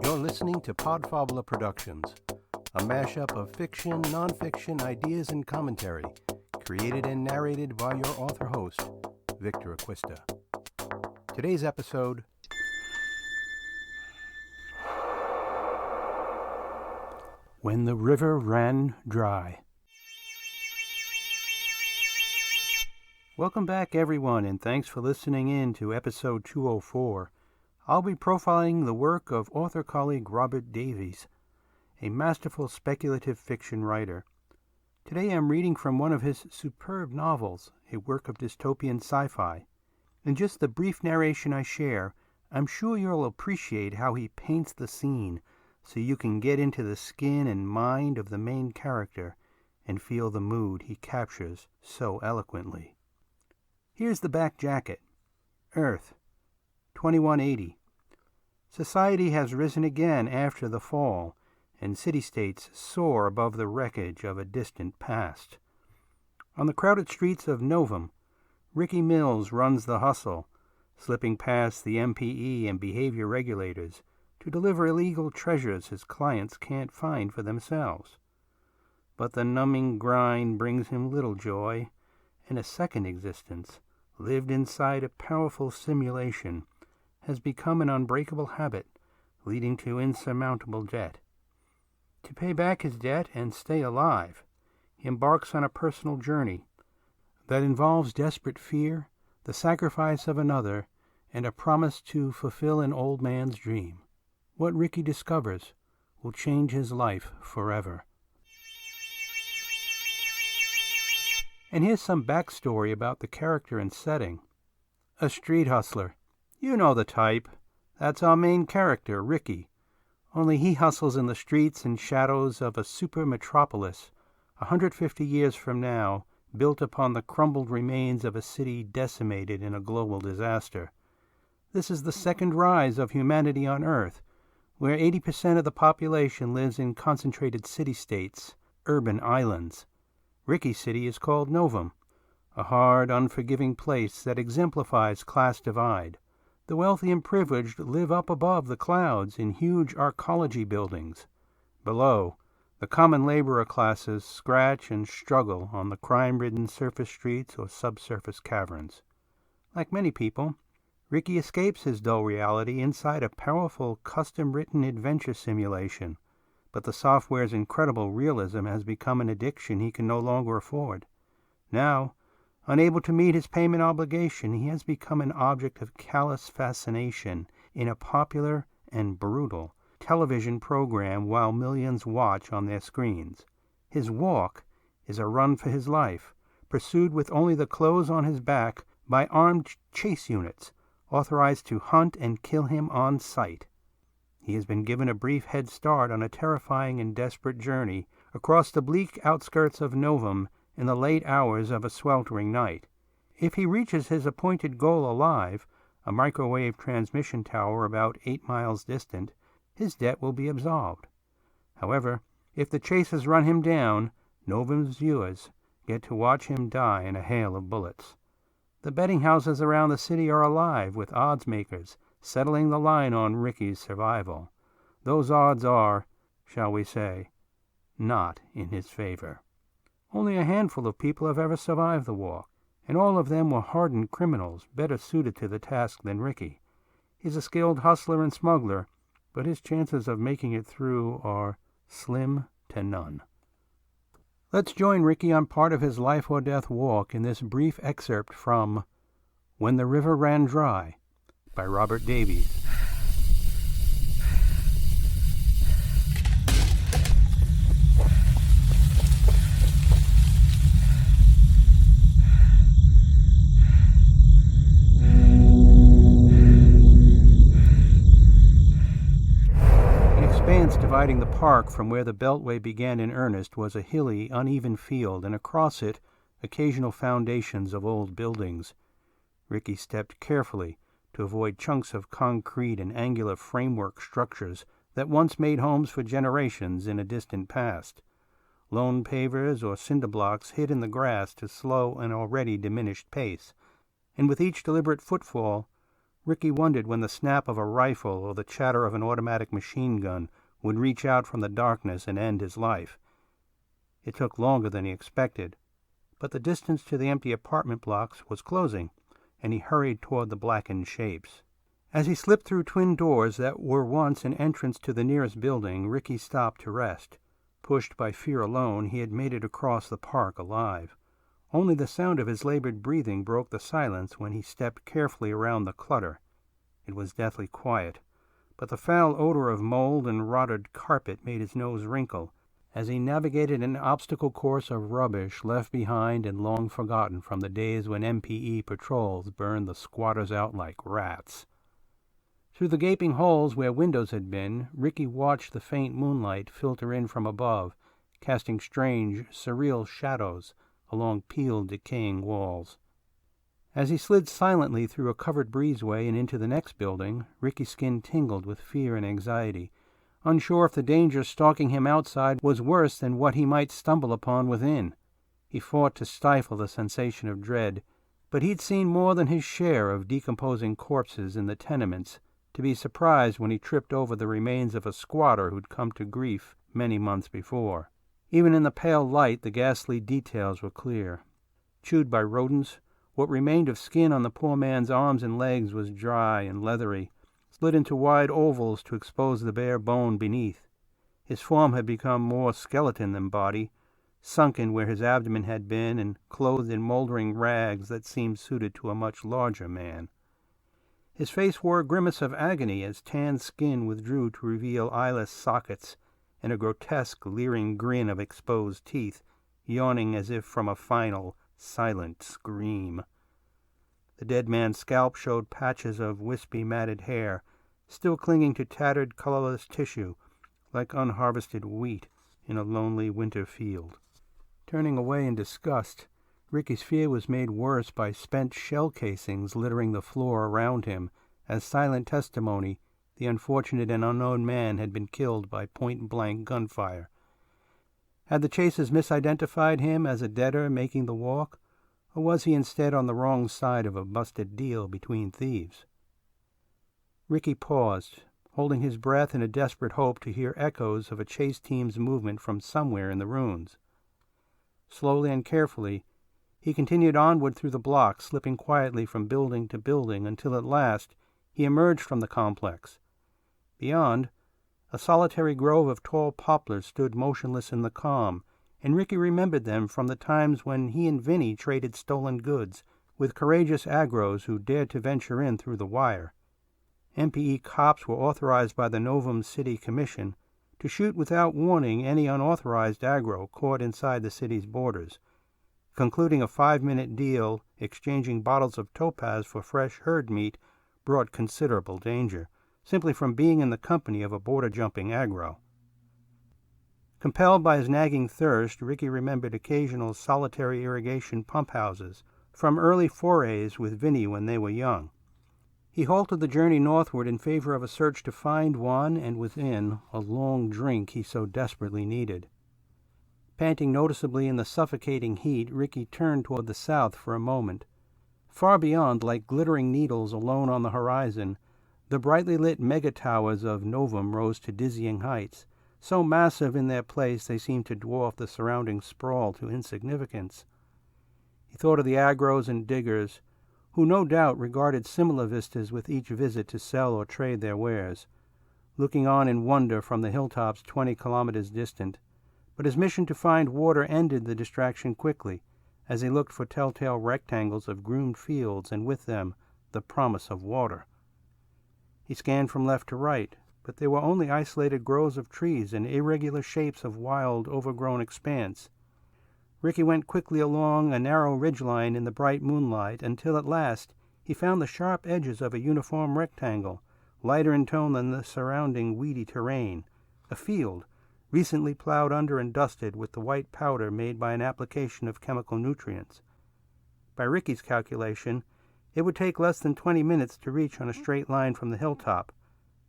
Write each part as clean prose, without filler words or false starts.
You're listening to Podfabula Productions, a mashup of fiction, nonfiction, ideas, and commentary, created and narrated by your author-host, Victor Acquista. Today's episode: When the River Ran Dry. Welcome back, everyone, and thanks for listening in to episode 204. I'll be profiling the work of author colleague Robert Davies, a masterful speculative fiction writer. Today I'm reading from one of his superb novels, a work of dystopian sci-fi. In just the brief narration I share, I'm sure you'll appreciate how he paints the scene so you can get into the skin and mind of the main character and feel the mood he captures so eloquently. Here's the back jacket. Earth, 2180. Society has risen again after the fall, and city-states soar above the wreckage of a distant past. On the crowded streets of Novum, Ricky Mills runs the hustle, slipping past the MPE and behavior regulators to deliver illegal treasures his clients can't find for themselves. But the numbing grind brings him little joy, and a second existence, lived inside a powerful simulation, has become an unbreakable habit, leading to insurmountable debt. To pay back his debt and stay alive, he embarks on a personal journey that involves desperate fear, the sacrifice of another, and a promise to fulfill an old man's dream. What Ricky discovers will change his life forever. And here's some backstory about the character and setting. A street hustler. You know the type. That's our main character, Ricky. Only he hustles in the streets and shadows of a super metropolis, 150 years from now, built upon the crumbled remains of a city decimated in a global disaster. This is the second rise of humanity on Earth, where 80% of the population lives in concentrated city-states, urban islands. Ricky's city is called Novum, a hard, unforgiving place that exemplifies class divide. The wealthy and privileged live up above the clouds in huge arcology buildings. Below, the common laborer classes scratch and struggle on the crime-ridden surface streets or subsurface caverns. Like many people, Ricky escapes his dull reality inside a powerful, custom-written adventure simulation, but the software's incredible realism has become an addiction he can no longer afford. Now, unable to meet his payment obligation, he has become an object of callous fascination in a popular and brutal television program while millions watch on their screens. His walk is a run for his life, pursued with only the clothes on his back by armed chase units, authorized to hunt and kill him on sight. He has been given a brief head start on a terrifying and desperate journey across the bleak outskirts of Novum in the late hours of a sweltering night. If he reaches his appointed goal alive, a microwave transmission tower about 8 miles distant, his debt will be absolved. However, if the chasers run him down, Novum's viewers get to watch him die in a hail of bullets. The betting houses around the city are alive with odds makers settling the line on Ricky's survival. Those odds are, shall we say, not in his favor. Only a handful of people have ever survived the walk, and all of them were hardened criminals better suited to the task than Ricky. He's a skilled hustler and smuggler, but his chances of making it through are slim to none. Let's join Ricky on part of his life or death walk in this brief excerpt from When the River Ran Dry by Robert Davies. Dividing the park from where the Beltway began in earnest was a hilly, uneven field, and across it occasional foundations of old buildings. Ricky stepped carefully to avoid chunks of concrete and angular framework structures that once made homes for generations in a distant past. Lone pavers or cinder blocks hid in the grass to slow an already diminished pace, and with each deliberate footfall, Ricky wondered when the snap of a rifle or the chatter of an automatic machine gun would reach out from the darkness and end his life. It took longer than he expected, but the distance to the empty apartment blocks was closing, and he hurried toward the blackened shapes. As he slipped through twin doors that were once an entrance to the nearest building, Ricky stopped to rest. Pushed by fear alone, he had made it across the park alive. Only the sound of his labored breathing broke the silence when he stepped carefully around the clutter. It was deathly quiet, but the foul odor of mold and rotted carpet made his nose wrinkle as he navigated an obstacle course of rubbish left behind and long forgotten from the days when MPE patrols burned the squatters out like rats. Through the gaping holes where windows had been, Ricky watched the faint moonlight filter in from above, casting strange, surreal shadows along peeled, decaying walls. As he slid silently through a covered breezeway and into the next building, Ricky's skin tingled with fear and anxiety, unsure if the danger stalking him outside was worse than what he might stumble upon within. He fought to stifle the sensation of dread, but he'd seen more than his share of decomposing corpses in the tenements to be surprised when he tripped over the remains of a squatter who'd come to grief many months before. Even in the pale light, the ghastly details were clear. Chewed by rodents, what remained of skin on the poor man's arms and legs was dry and leathery, split into wide ovals to expose the bare bone beneath. His form had become more skeleton than body, sunken where his abdomen had been and clothed in moldering rags that seemed suited to a much larger man. His face wore a grimace of agony as tanned skin withdrew to reveal eyeless sockets and a grotesque, leering grin of exposed teeth, yawning as if from a final, silent scream. The dead man's scalp showed patches of wispy, matted hair, still clinging to tattered, colorless tissue, like unharvested wheat in a lonely winter field. Turning away in disgust, Ricky's fear was made worse by spent shell casings littering the floor around him, as silent testimony the unfortunate and unknown man had been killed by point-blank gunfire. Had the chasers misidentified him as a debtor making the walk, or was he instead on the wrong side of a busted deal between thieves? Ricky paused, holding his breath in a desperate hope to hear echoes of a chase team's movement from somewhere in the ruins. Slowly and carefully, he continued onward through the block, slipping quietly from building to building until at last he emerged from the complex. Beyond, a solitary grove of tall poplars stood motionless in the calm, and Ricky remembered them from the times when he and Vinny traded stolen goods with courageous agros who dared to venture in through the wire. MPE cops were authorized by the Novum City Commission to shoot without warning any unauthorized agro caught inside the city's borders. Concluding a 5-minute deal exchanging bottles of topaz for fresh herd meat brought considerable danger, simply from being in the company of a border-jumping agro. Compelled by his nagging thirst, Ricky remembered occasional solitary irrigation pump houses from early forays with Vinny when they were young. He halted the journey northward in favor of a search to find one and within a long drink he so desperately needed. Panting noticeably in the suffocating heat, Ricky turned toward the south for a moment. Far beyond, like glittering needles alone on the horizon, the brightly lit mega-towers of Novum rose to dizzying heights, so massive in their place they seemed to dwarf the surrounding sprawl to insignificance. He thought of the agros and diggers, who no doubt regarded similar vistas with each visit to sell or trade their wares, looking on in wonder from the hilltops 20 kilometers distant. But his mission to find water ended the distraction quickly, as he looked for telltale rectangles of groomed fields and with them the promise of water. He scanned from left to right, but there were only isolated groves of trees and irregular shapes of wild, overgrown expanse. Ricky went quickly along a narrow ridgeline in the bright moonlight until at last he found the sharp edges of a uniform rectangle, lighter in tone than the surrounding weedy terrain, a field, recently plowed under and dusted with the white powder made by an application of chemical nutrients. By Ricky's calculation, it would take less than 20 minutes to reach on a straight line from the hilltop,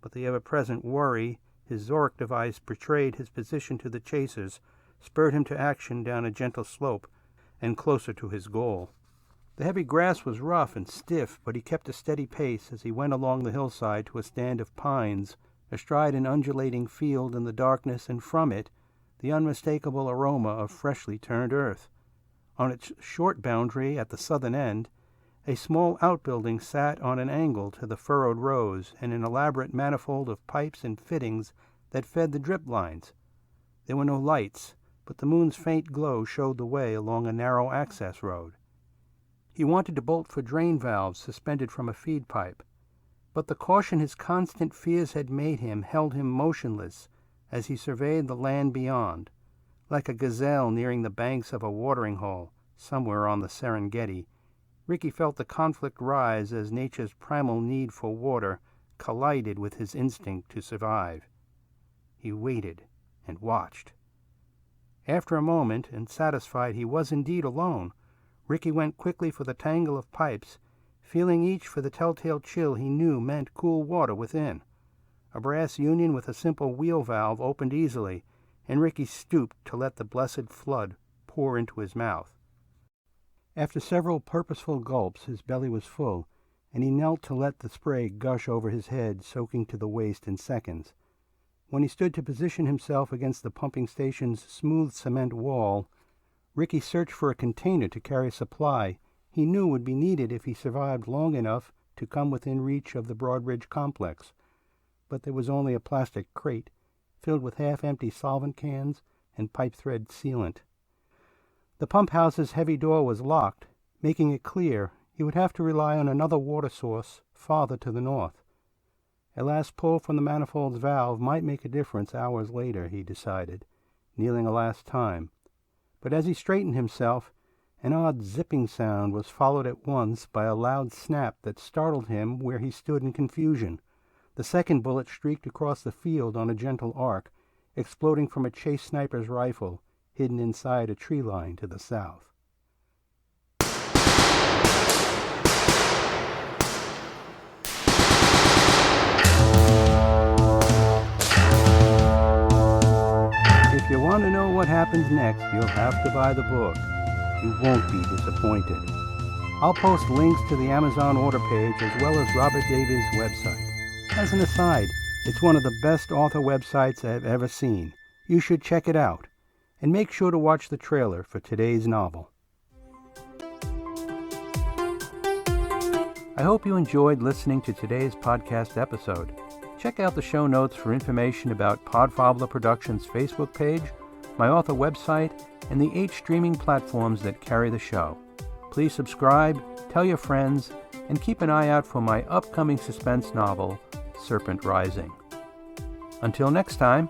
but the ever-present worry his Zork device betrayed his position to the chasers spurred him to action down a gentle slope and closer to his goal. The heavy grass was rough and stiff, but he kept a steady pace as he went along the hillside to a stand of pines, astride an undulating field in the darkness, and from it the unmistakable aroma of freshly turned earth. On its short boundary at the southern end, a small outbuilding sat on an angle to the furrowed rows and an elaborate manifold of pipes and fittings that fed the drip lines. There were no lights, but the moon's faint glow showed the way along a narrow access road. He wanted to bolt for drain valves suspended from a feed pipe, but the caution his constant fears had made him held him motionless as he surveyed the land beyond, like a gazelle nearing the banks of a watering hole somewhere on the Serengeti. Ricky felt the conflict rise as nature's primal need for water collided with his instinct to survive. He waited and watched. After a moment, and satisfied he was indeed alone, Ricky went quickly for the tangle of pipes, feeling each for the telltale chill he knew meant cool water within. A brass union with a simple wheel valve opened easily, and Ricky stooped to let the blessed flood pour into his mouth. After several purposeful gulps, his belly was full, and he knelt to let the spray gush over his head, soaking to the waist in seconds. When he stood to position himself against the pumping station's smooth cement wall, Ricky searched for a container to carry a supply he knew would be needed if he survived long enough to come within reach of the Broadridge complex. But there was only a plastic crate filled with half-empty solvent cans and pipe thread sealant. The pump house's heavy door was locked, making it clear he would have to rely on another water source farther to the north. A last pull from the manifold's valve might make a difference hours later, he decided, kneeling a last time. But as he straightened himself, an odd zipping sound was followed at once by a loud snap that startled him where he stood in confusion. The second bullet streaked across the field on a gentle arc, exploding from a chase sniper's rifle hidden inside a tree line to the south. If you want to know what happens next, you'll have to buy the book. You won't be disappointed. I'll post links to the Amazon order page as well as Robert Davies' website. As an aside, it's one of the best author websites I've ever seen. You should check it out. And make sure to watch the trailer for today's novel. I hope you enjoyed listening to today's podcast episode. Check out the show notes for information about Podfabler Productions' Facebook page, my author website, and the 8 streaming platforms that carry the show. Please subscribe, tell your friends, and keep an eye out for my upcoming suspense novel, Serpent Rising. Until next time,